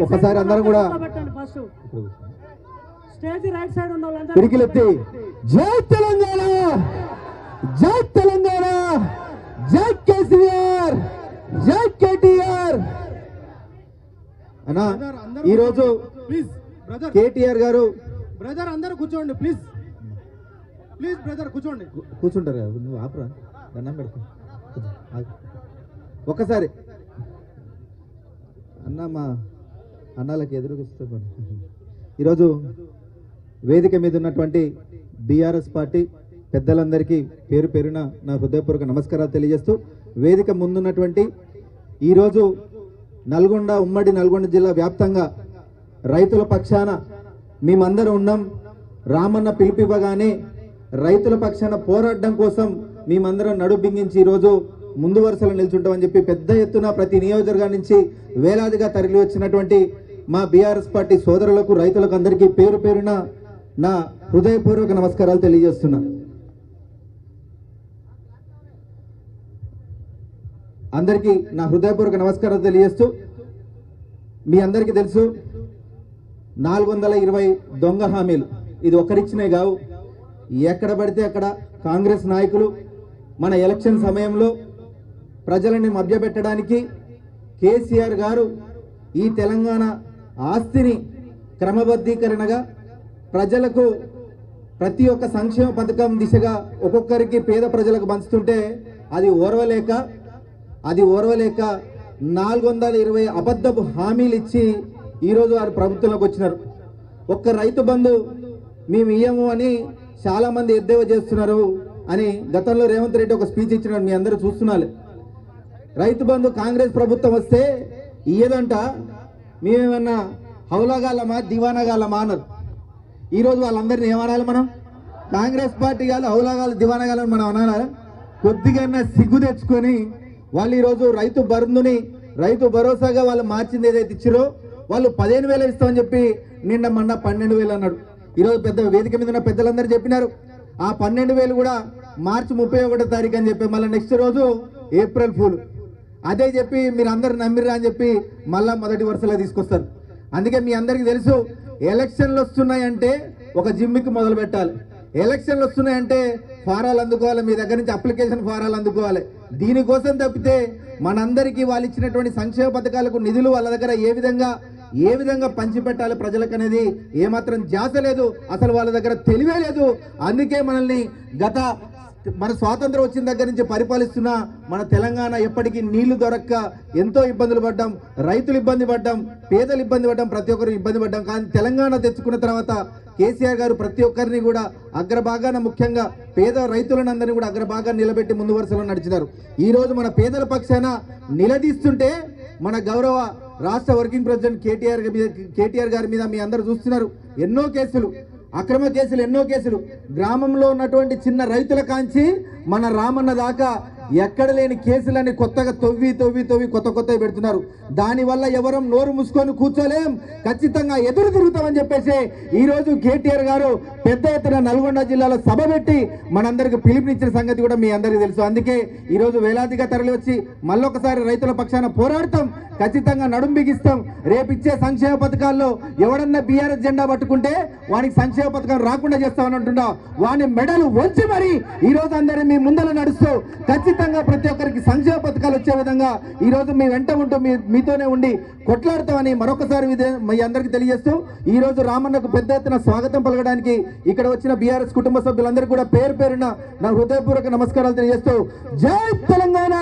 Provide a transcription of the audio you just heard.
ఒకసారి అందరం కూడా స్టేజ్ రైట్ సైడ్ ఉన్న వాళ్ళందరూ పిడికిలెత్తి జై తెలంగాణ, జై తెలంగాణ, జై కేసీఆర్, జై కేటీఆర్. అన్నా ఈరోజు ప్లీజ్ బ్రదర్ కేటీఆర్ గారు బ్రదర్ అందరూ కూర్చోండి ప్లీజ్ ప్లీజ్ బ్రదర్ కూర్చోండి. కూర్చుంటారు కదా, నువ్వు ఆపురా, దండం పెడతా. ఒక్కసారి అన్న మా అన్నాలకి ఎదురుగిస్తే ఈరోజు వేదిక మీద ఉన్నటువంటి బీఆర్ఎస్ పార్టీ పెద్దలందరికీ పేరు పేరున నా హృదయపూర్వక నమస్కారాలు తెలియజేస్తూ, వేదిక ముందున్నటువంటి ఈరోజు నల్గొండ, ఉమ్మడి నల్గొండ జిల్లా వ్యాప్తంగా రైతుల పక్షాన మేమందరం ఉన్నాం. రామన్న పిలిపివ్వగానే రైతుల పక్షాన పోరాడడం కోసం మేమందరం నడుం బిగించి ఈరోజు ముందు వరుసలో నిల్చుంటామని చెప్పి పెద్ద ఎత్తున ప్రతి నియోజకవర్గం నుంచి వేలాదిగా తరలి వచ్చినటువంటి మా బీఆర్ఎస్ పార్టీ సోదరులకు, రైతులకు అందరికీ పేరు పేరున నా హృదయపూర్వక నమస్కారాలు తెలియజేస్తున్నా. అందరికీ నా హృదయపూర్వక నమస్కారాలు తెలియజేస్తూ, మీ అందరికీ తెలుసు 420 దొంగ హామీలు ఇది ఒక్కరిచ్చినే కావు. ఎక్కడ పడితే అక్కడ కాంగ్రెస్ నాయకులు మన ఎలక్షన్ సమయంలో ప్రజలని మభ్యపెట్టడానికి కేసీఆర్ గారు ఈ తెలంగాణ ఆస్తిని క్రమబద్ధీకరణగా ప్రజలకు ప్రతి ఒక్క సంక్షేమ పథకం దిశగా ఒక్కొక్కరికి పేద ప్రజలకు పంచుతుంటే అది ఓర్వలేక 420 అబద్ధపు హామీలు ఇచ్చి ఈరోజు వారు ప్రభుత్వంలోకి వచ్చినారు. ఒక్క రైతు బంధు మేము ఇయ్యము అని చాలా మంది ఎద్దేవా చేస్తున్నారు అని గతంలో రేవంత్ రెడ్డి ఒక స్పీచ్ ఇచ్చినారు, మీ అందరూ చూస్తున్నారు. రైతు బంధు కాంగ్రెస్ ప్రభుత్వం వస్తే ఇయ్యదంట, మేమేమన్నా హౌలాగాలమా దివానాగాలమా అన్నారు. ఈరోజు వాళ్ళందరినీ ఏమనాలి మనం? కాంగ్రెస్ పార్టీ గాలు హౌలాగాలు దివానాగాలని మనం అనాలా? కొద్దిగా సిగ్గు తెచ్చుకొని వాళ్ళు ఈరోజు రైతు బంధుని రైతు భరోసాగా వాళ్ళు మార్చింది ఏదైతే ఇచ్చారో వాళ్ళు 15,000 ఇస్తామని చెప్పి నిన్న మొన్న 12,000 అన్నాడు. ఈరోజు పెద్ద వేదిక మీద ఉన్న పెద్దలందరూ చెప్పినారు ఆ 12,000 కూడా మార్చి 31వ తారీఖు అని చెప్పి మళ్ళీ నెక్స్ట్ రోజు ఏప్రిల్ ఫూల్ అదే చెప్పి మీరు అందరు నమ్మిరా అని చెప్పి మళ్ళా మొదటి వరుసలో తీసుకొస్తారు. అందుకే మీ అందరికీ తెలుసు ఎలక్షన్లు వస్తున్నాయంటే ఒక జిమ్మికి మొదలు పెట్టాలి. ఎలక్షన్లు వస్తున్నాయంటే ఫారాలు అందుకోవాలి, మీ దగ్గర నుంచి అప్లికేషన్ ఫారాలు అందుకోవాలి. దీనికోసం తప్పితే మనందరికీ వాళ్ళు ఇచ్చినటువంటి సంక్షేమ పథకాలకు నిధులు వాళ్ళ దగ్గర ఏ విధంగా పంచిపెట్టాలి ప్రజలకు అనేది ఏమాత్రం ధ్యాస లేదు, అసలు వాళ్ళ దగ్గర తెలివే లేదు. అందుకే మనల్ని మన స్వాతంత్రం వచ్చిన దగ్గర నుంచి పరిపాలిస్తున్న మన తెలంగాణ ఎప్పటికీ నీళ్లు దొరక్క ఎంతో ఇబ్బందులు పడ్డాం, రైతులు ఇబ్బంది పడ్డాం, పేదలు ఇబ్బంది పడ్డాం, ప్రతి ఒక్కరు ఇబ్బంది పడ్డాం. కానీ తెలంగాణ తెచ్చుకున్న తర్వాత కేసీఆర్ గారు ప్రతి ఒక్కరిని కూడా అగ్రభాగాన, ముఖ్యంగా పేద రైతులను అందరినీ కూడా అగ్రభాగాన్ని నిలబెట్టి ముందు వరుసలో నడిచినారు. ఈ రోజు మన పేదల పక్షాన నిలదీస్తుంటే మన గౌరవ రాష్ట్ర వర్కింగ్ ప్రెసిడెంట్ కేటీఆర్ గారి మీద మీ అందరూ చూస్తున్నారు ఎన్నో కేసులు, అక్రమ కేసులు, ఎన్నో కేసులు. గ్రామంలో ఉన్నటువంటి చిన్న రైతుల కాంచి మన రామన్న దాకా ఎక్కడ లేని కేసులని కొత్తగా తవ్వి కొత్తవి పెడుతున్నారు. దానివల్ల ఎవరం నోరు మూసుకొని కూర్చోలేం, ఖచ్చితంగా ఎదురు తిరుగుతామని చెప్పేసి ఈరోజు కేటీఆర్ గారు పెద్ద ఎత్తున నల్గొండ జిల్లాలో సభ పెట్టి మనందరికి పిలుపునిచ్చిన సంగతి కూడా మీ అందరికీ తెలుసు. అందుకే ఈరోజు వేలాదిగా తరలి వచ్చి మళ్ళొకసారి రైతుల పక్షాన పోరాడతాం, ఖచ్చితంగా నడుం బిగిస్తాం. రేపిచ్చే సంక్షేమ పథకాల్లో ఎవడన్నా బీఆర్ఎస్ జెండా పట్టుకుంటే వానికి సంక్షేమ పథకం రాకుండా చేస్తామని అంటున్నా, వాని మెడలు వంచి మరి ఈరోజు అందరినీ మీ ముందర నడుస్తూ ఖచ్చితంగా ప్రతి ఒక్కరికి సంక్షేమ పథకాలు వచ్చే విధంగా ఈరోజు మీ వెంట ఉంటూ మీతోనే ఉండి కొట్లాడతామని మరొకసారి మీ అందరికీ తెలియజేస్తూ ఈ రోజు రామన్నకు పెద్ద ఎత్తున స్వాగతం పలకడానికి ఇక్కడ వచ్చిన బీఆర్ఎస్ కుటుంబ సభ్యులందరూ కూడా పేరు పేరున నా హృదయపూర్వక నమస్కారాలు తెలియజేస్తూ జై తెలంగాణ.